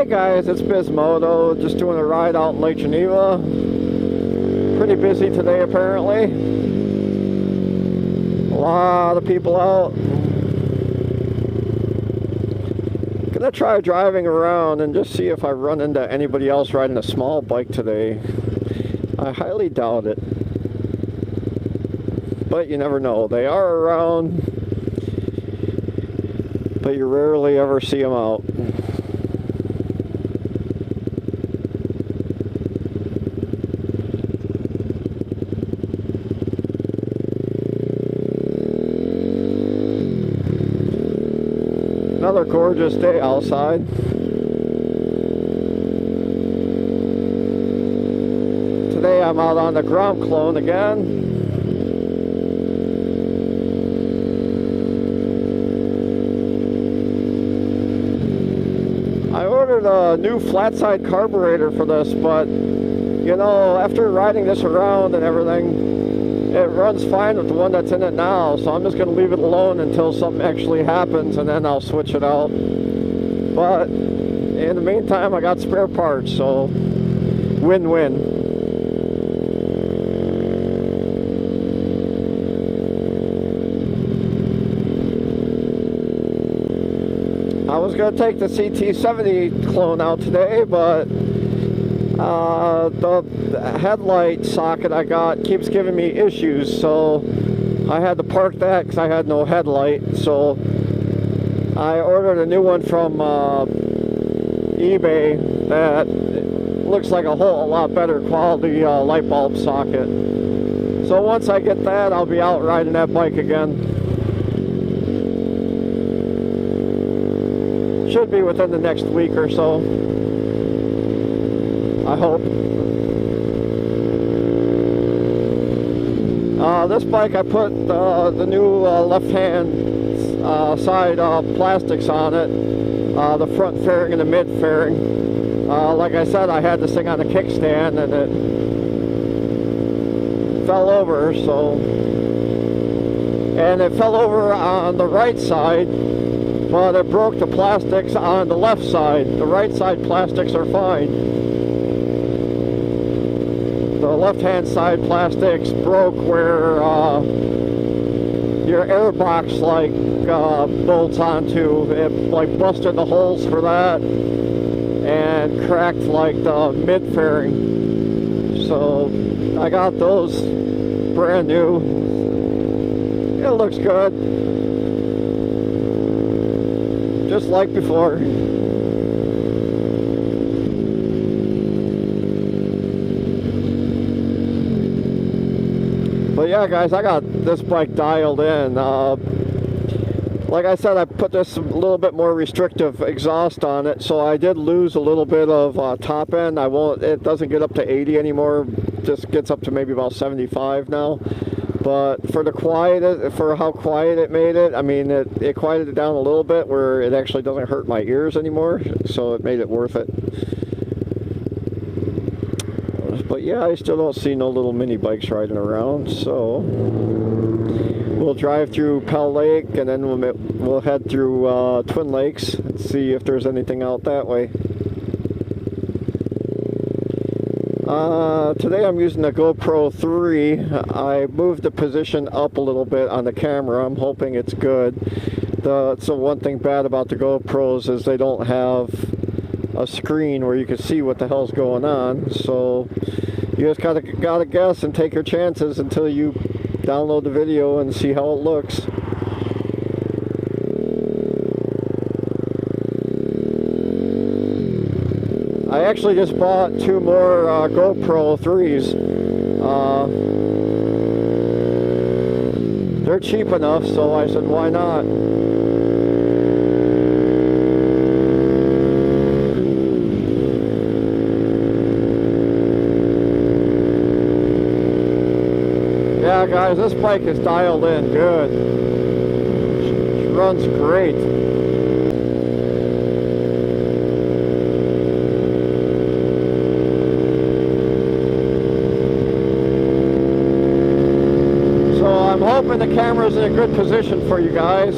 Hey guys, it's Bismoto, just doing a ride out in Lake Geneva. Pretty busy today apparently. A lot of people out. Gonna try driving around and just see if I run into anybody else riding a small bike today. I highly doubt it. But you never know. They are around, but you rarely ever see them out. Another gorgeous day outside. Today I'm out on the grom clone again. I ordered a new flat side carburetor for this, but you know, after riding this around and everything, it runs fine with the one that's in it now, so I'm just going to leave it alone until something actually happens, and then I'll switch it out. But in the meantime, I got spare parts, so win-win. I was going to take the CT70 clone out today, but the headlight socket I got keeps giving me issues, so I had to park that because I had no headlight. So I ordered a new one from eBay that looks like a whole lot better quality light bulb socket. So once I get that, I'll be out riding that bike again. Should be within the next week or so, I hope. This bike, I put the new left-hand side plastics on it, the front fairing and the mid fairing. Like I said, I had this thing on a kickstand and it fell over, and it fell over on the right side, but it broke the plastics on the left side. The right side plastics are fine. The left-hand side plastics broke where your air box bolts onto. It busted the holes for that and cracked the mid fairing. So I got those brand new. It looks good, just like before. But yeah, guys, I got this bike dialed in. Like I said, I put this a little bit more restrictive exhaust on it, so I did lose a little bit of top end. It doesn't get up to 80 anymore, just gets up to maybe about 75 now. But for how quiet it made it, I mean, it quieted it down a little bit where it actually doesn't hurt my ears anymore, so it made it worth it. But yeah, I still don't see no little mini bikes riding around, so we'll drive through Pell Lake and then we'll head through Twin Lakes and see if there's anything out that way. Today I'm using the GoPro 3. I moved the position up a little bit on the camera. I'm hoping it's good. So one thing bad about the GoPros is they don't have a screen where you can see what the hell's going on. So you just gotta guess and take your chances until you download the video and see how it looks. I actually just bought 2 more GoPro 3s. They're cheap enough, so I said, why not? Yeah, guys, this bike is dialed in good. It runs great. So I'm hoping the camera's in a good position for you guys.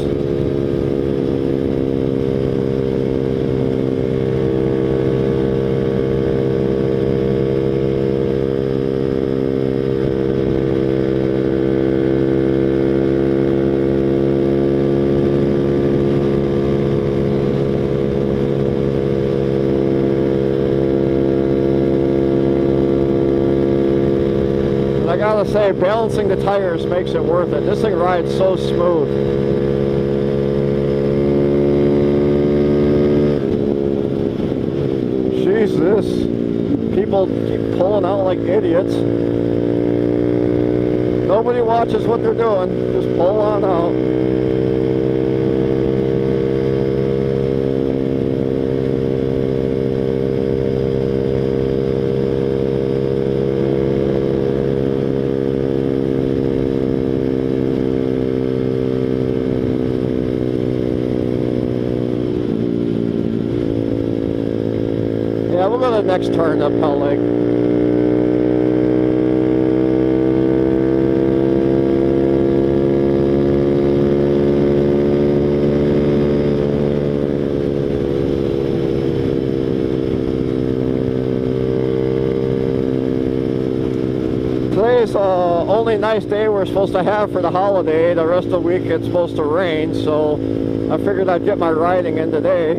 gotta say, balancing the tires makes it worth it. This thing rides so smooth. Jesus, people keep pulling out like idiots. Nobody watches what they're doing. Just pull on out. Yeah, we'll go to the next turn up Pell Lake. Today's only nice day we're supposed to have for the holiday. The rest of the week it's supposed to rain, so I figured I'd get my riding in today.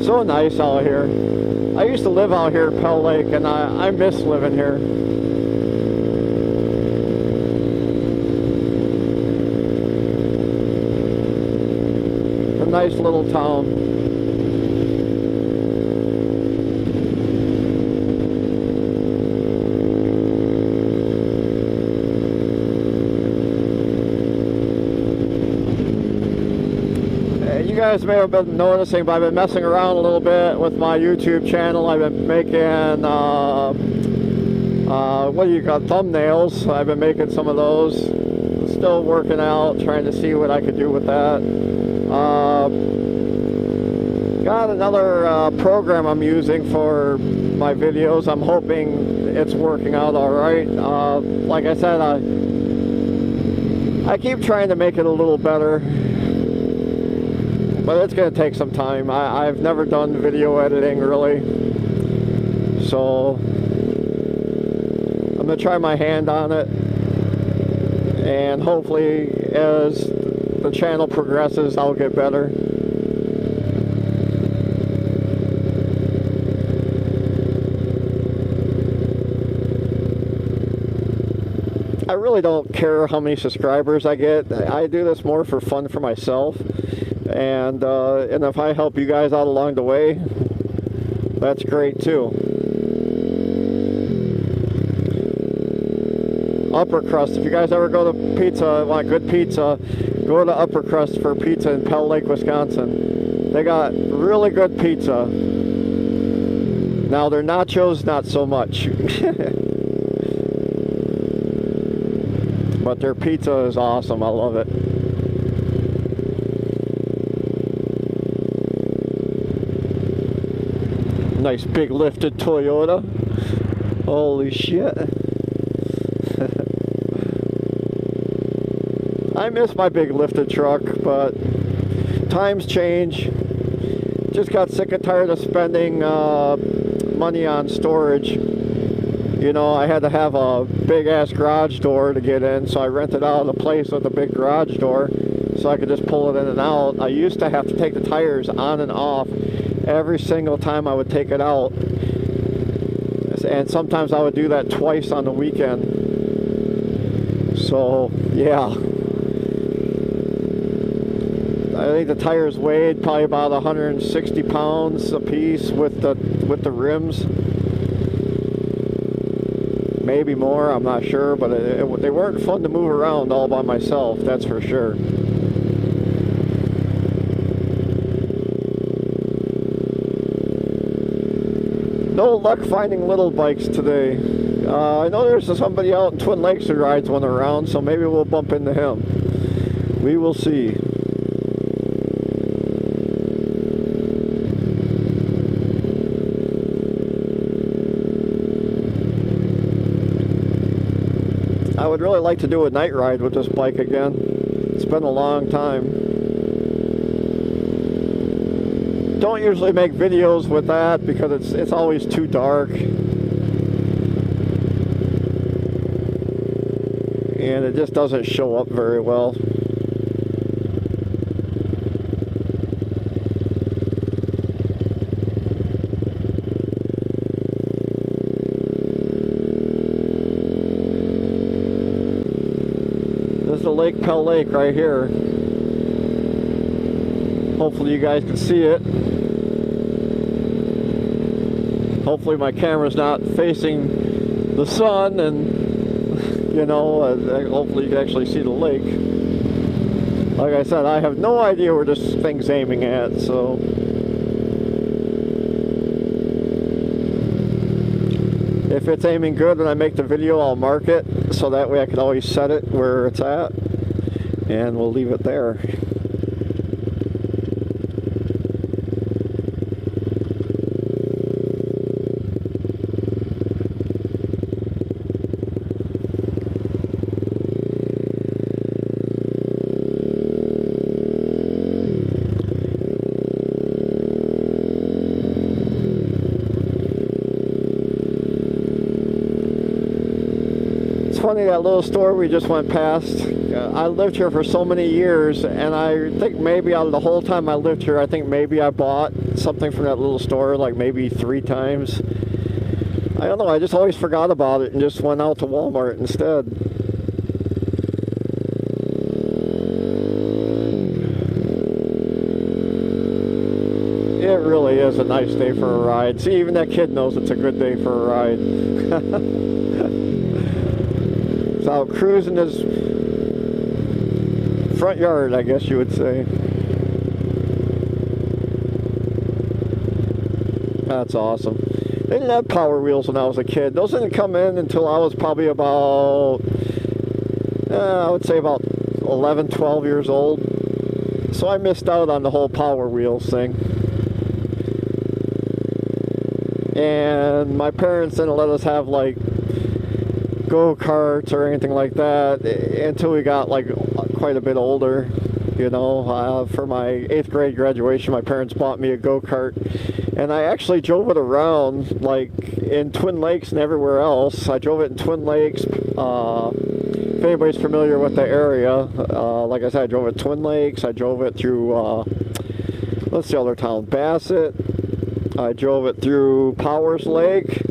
So nice out here. I used to live out here at Pell Lake, and I miss living here. A nice little town. You guys may have been noticing, but I've been messing around a little bit with my YouTube channel. I've been making, what do you got, thumbnails. I've been making some of those. Still working out, trying to see what I could do with that. Got another program I'm using for my videos. I'm hoping it's working out all right. Like I said, I keep trying to make it a little better, but it's going to take some time. I've never done video editing really, so I'm going to try my hand on it, and hopefully as the channel progresses I'll get better. I really don't care how many subscribers I get. I do this more for fun for myself. And if I help you guys out along the way, that's great too. Upper Crust, if you guys ever go to pizza, want good pizza, go to Upper Crust for pizza in Pell Lake, Wisconsin. They got really good pizza. Now their nachos, not so much. But their pizza is awesome, I love it. Nice big lifted Toyota. Holy shit. I miss my big lifted truck, but times change. Just got sick and tired of spending money on storage. You know, I had to have a big ass garage door to get in, so I rented out a place with a big garage door so I could just pull it in and out. I used to have to take the tires on and off every single time I would take it out, and sometimes I would do that twice on the weekend. So yeah, I think the tires weighed probably about 160 pounds a piece with the rims, maybe more, I'm not sure, but they weren't fun to move around all by myself, that's for sure. No luck finding little bikes today. I know there's somebody out in Twin Lakes who rides one around, so maybe we'll bump into him. We will see. I would really like to do a night ride with this bike again. It's been a long time. Don't usually make videos with that because it's always too dark. And it just doesn't show up very well. of Lake Pell Lake right here. Hopefully you guys can see it. Hopefully my camera's not facing the sun, and you know, hopefully you can actually see the lake. Like I said, I have no idea where this thing's aiming at, so if it's aiming good when I make the video, I'll mark it so that way I can always set it where it's at, and we'll leave it there. Funny, that little store we just went past, I lived here for so many years, and I think maybe out of the whole time I lived here, I think maybe I bought something from that little store like maybe 3 times. I don't know, I just always forgot about it and just went out to Walmart instead. It really is a nice day for a ride. See, even that kid knows it's a good day for a ride. It's out cruising his front yard, I guess you would say. That's awesome. They didn't have Power Wheels when I was a kid. Those didn't come in until I was probably about, I would say about 11, 12 years old. So I missed out on the whole Power Wheels thing. And my parents didn't let us have like go-karts or anything like that until we got like quite a bit older. You know, for my 8th grade graduation, my parents bought me a go-kart, and I actually drove it around like in Twin Lakes and everywhere else. I drove it in Twin Lakes. If anybody's familiar with the area, like I said, I drove it Twin Lakes. I drove it through what's the other town, Bassett. I drove it through Powers Lake.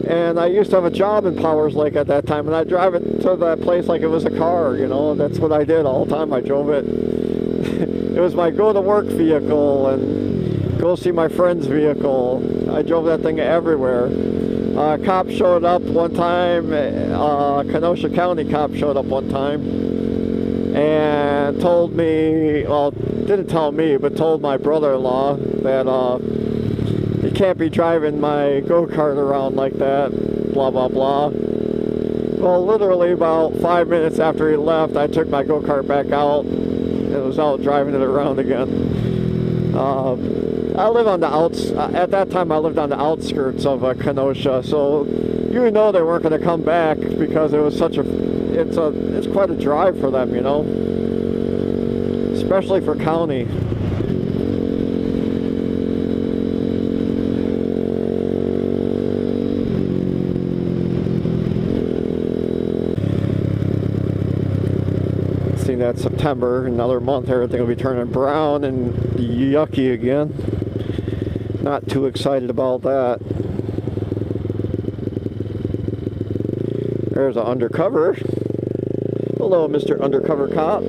And I used to have a job in Powers Lake at that time, and I'd drive it to that place like it was a car, you know. That's what I did all the time. I drove it. It was my go-to-work vehicle and go see my friend's vehicle. I drove that thing everywhere. A cop showed up one time, Kenosha County cop showed up one time and told me, well, didn't tell me, but told my brother-in-law that you can't be driving my go-kart around like that, blah, blah, blah. Well, literally about 5 minutes after he left, I took my go-kart back out and was out driving it around again. I live on the at that time I lived on the outskirts of Kenosha, so you know they weren't going to come back because it was such it's quite a drive for them, you know, especially for county. That September, another month, everything will be turning brown and yucky again. Not too excited about that. There's an undercover. Hello, Mr. Undercover Cop.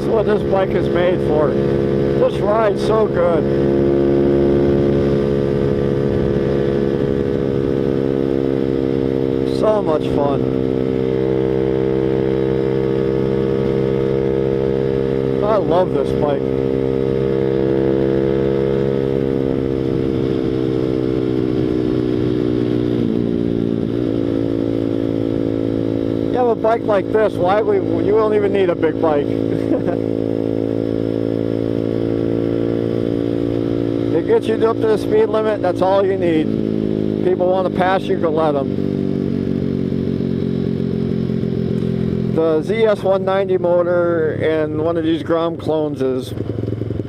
What this bike is made for. This ride's so good. So much fun. I love this bike. You have a bike like this, you don't even need a big bike. It gets you up to the speed limit, that's all you need. People want to pass you, go let them. The ZS190 motor in one of these Grom clones is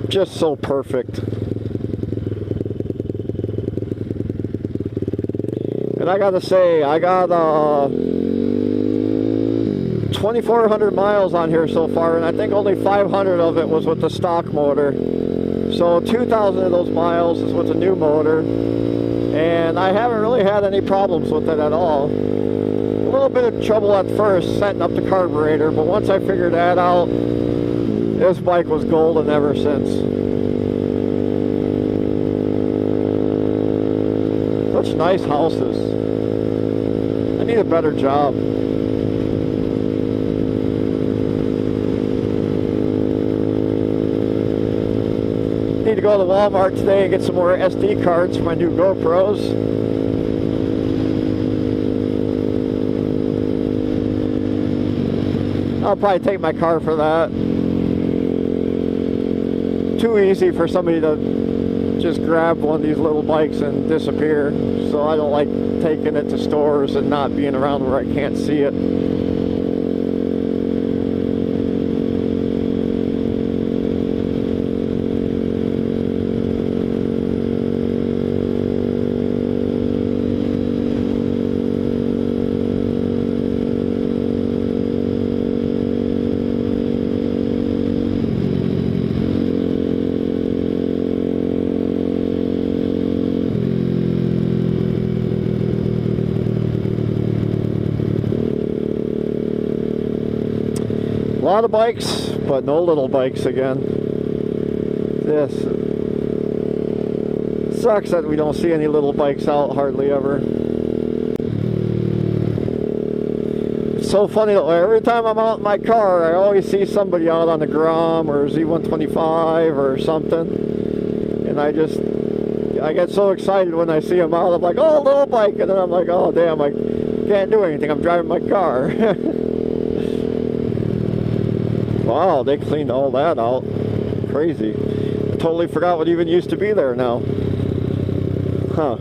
just so perfect. And I gotta say, I got 2,400 miles on here so far, and I think only 500 of it was with the stock motor. So 2,000 of those miles is with the new motor, and I haven't really had any problems with it at all. A little bit of trouble at first setting up the carburetor, but once I figured that out, this bike was golden ever since. Such nice houses. I need a better job. Need to go to Walmart today and get some more SD cards for my new GoPros. I'll probably take my car for that. Too easy for somebody to just grab one of these little bikes and disappear. So I don't like taking it to stores and not being around where I can't see it. A lot of bikes, but no little bikes again. This sucks that we don't see any little bikes out hardly ever. It's so funny though, every time I'm out in my car, I always see somebody out on the Grom or Z125 or something. And I get so excited when I see them out. I'm like, oh, little bike. And then I'm like, oh, damn, I can't do anything. I'm driving my car. Wow, they cleaned all that out. Crazy. I totally forgot what even used to be there now. Huh.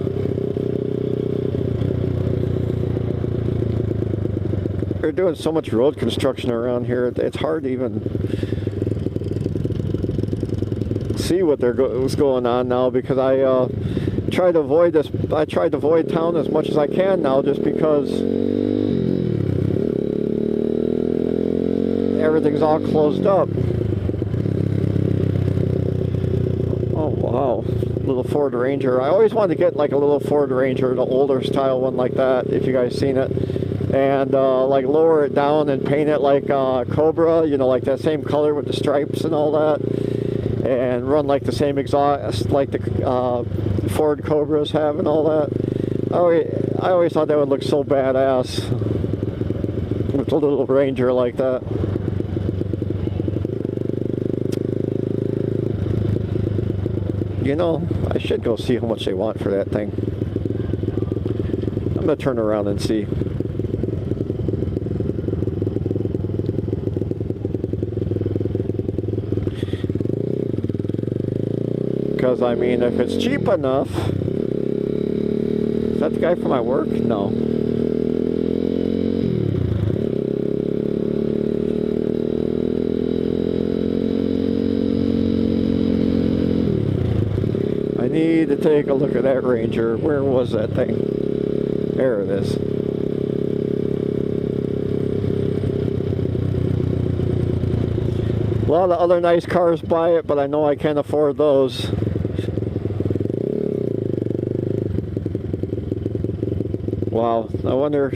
They're doing so much road construction around here, it's hard to even see what what's going on now, because I try to avoid this. I try to avoid town as much as I can now, just because everything's all closed up. Oh wow, little Ford Ranger. I always wanted to get like a little Ford Ranger, the older style one like that, if you guys seen it, and like lower it down and paint it like Cobra, you know, like that same color with the stripes and all that, and run like the same exhaust like the Ford Cobras have and all that. I always thought that would look so badass with a little Ranger like that. You know, I should go see how much they want for that thing. I'm gonna turn around and see. Because I mean, if it's cheap enough. Is that the guy from my work? No. I need to take a look at that Ranger. Where was that thing? There it is. A lot of other nice cars buy it, but I know I can't afford those. Wow, I wonder,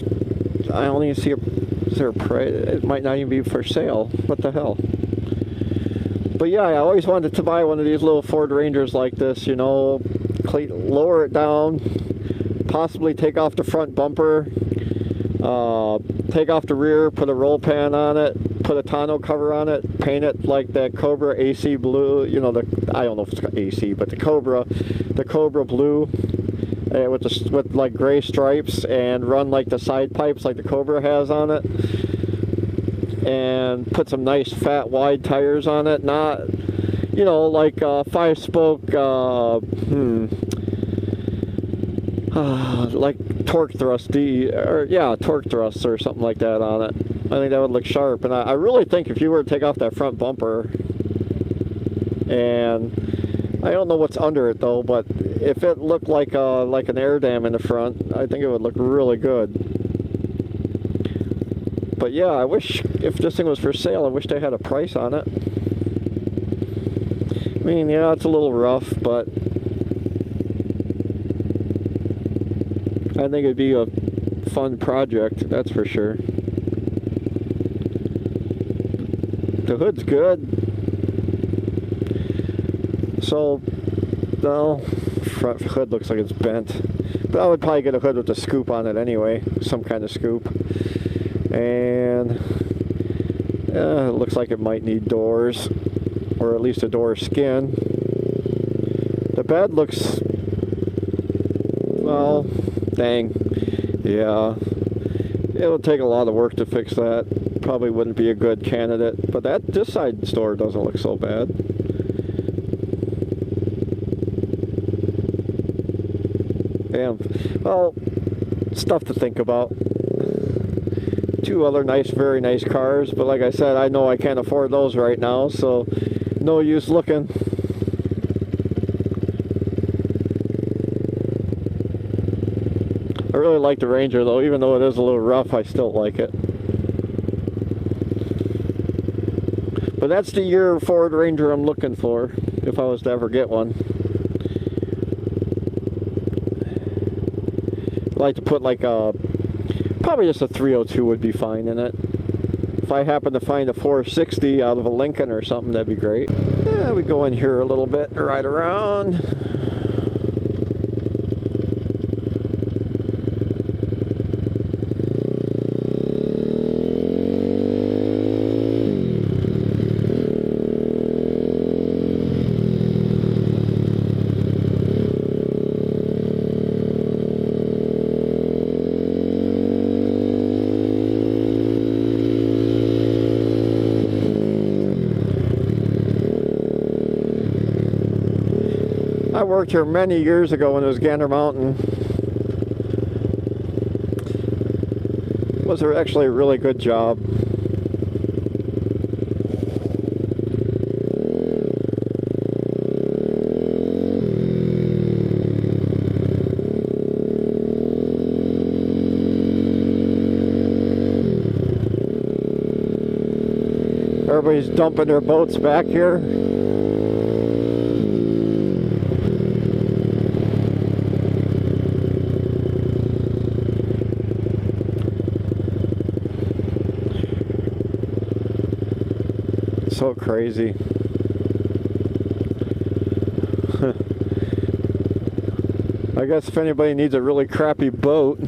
I only see is there a price? It might not even be for sale. What the hell? But yeah, I always wanted to buy one of these little Ford Rangers like this, you know, lower it down, possibly take off the front bumper, take off the rear, put a roll pan on it, put a tonneau cover on it, paint it like that Cobra AC blue, you know, I don't know if it's AC, but the Cobra blue, with like gray stripes, and run like the side pipes like the Cobra has on it. And put some nice fat wide tires on it, not, you know, like 5-spoke, how like torque thrust torque thrusts or something like that on it. I think that would look sharp, and I really think if you were to take off that front bumper, and I don't know what's under it though, but if it looked like an air dam in the front, I think it would look really good. But yeah, I wish, if this thing was for sale, I wish they had a price on it. I mean, yeah, it's a little rough, but I think it'd be a fun project, that's for sure. The hood's good. So, no, front hood looks like it's bent. But I would probably get a hood with a scoop on it anyway, some kind of scoop. And it looks like it might need doors, or at least a door skin. The bed looks, well, dang, yeah, it would take a lot of work to fix that. Probably wouldn't be a good candidate, but this side door doesn't look so bad. Damn, well, stuff to think about. Two other very nice cars, but like I said, I know I can't afford those right now, so no use looking. I really like the Ranger though, even though it is a little rough, I still like it. But that's the year Ford Ranger I'm looking for, if I was to ever get one. I'd like to put like probably just a 302 would be fine in it. If I happen to find a 460 out of a Lincoln or something, that'd be great. Yeah, we go in here a little bit and ride around. I worked here many years ago when it was Gander Mountain. It was actually a really good job. Everybody's dumping their boats back here. So crazy. I guess if anybody needs a really crappy boat,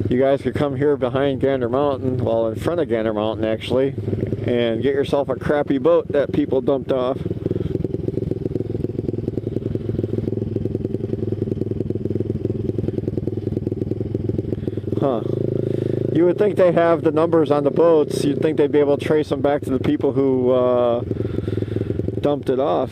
you guys could come here behind Gander Mountain, well, in front of Gander Mountain actually, and get yourself a crappy boat that people dumped off. Huh. You would think they have the numbers on the boats. You'd think they'd be able to trace them back to the people who dumped it off.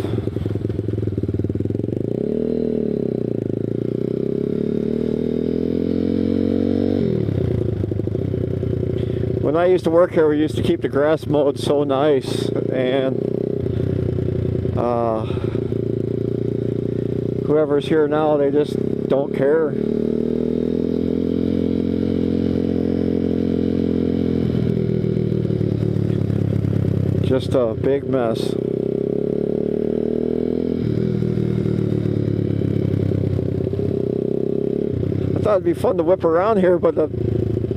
When I used to work here, we used to keep the grass mowed so nice, and whoever's here now, they just don't care. Just a big mess. I thought it'd be fun to whip around here, but the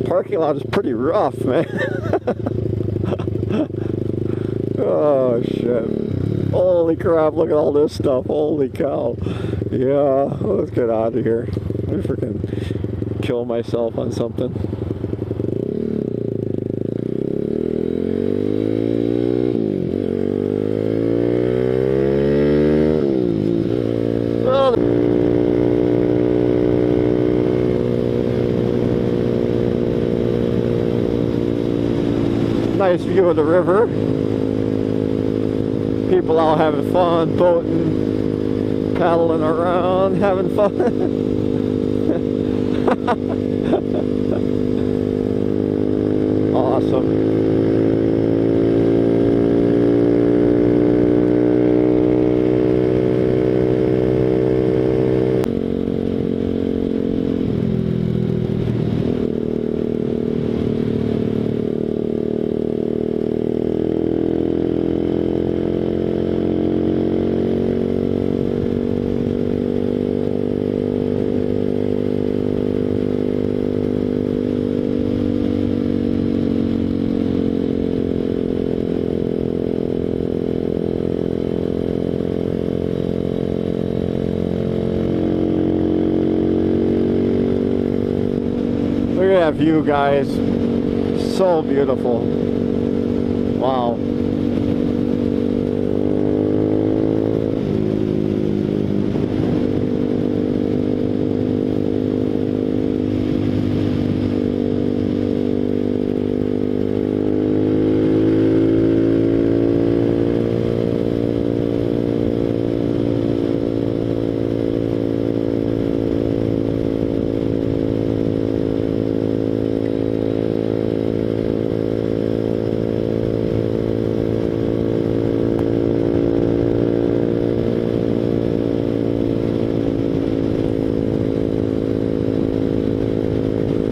parking lot is pretty rough, man. Oh shit. Holy crap, look at all this stuff. Holy cow. Yeah, let's get out of here. I freaking kill myself on something. Nice view of the river. People out having fun, boating, paddling around, having fun. Awesome. Look at that view, guys. So beautiful. Wow.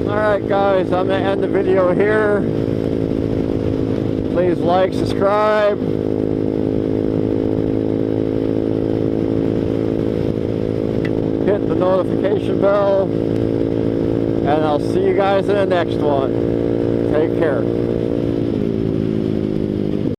Alright guys, I'm going to end the video here. Please like, subscribe. Hit the notification bell. And I'll see you guys in the next one. Take care.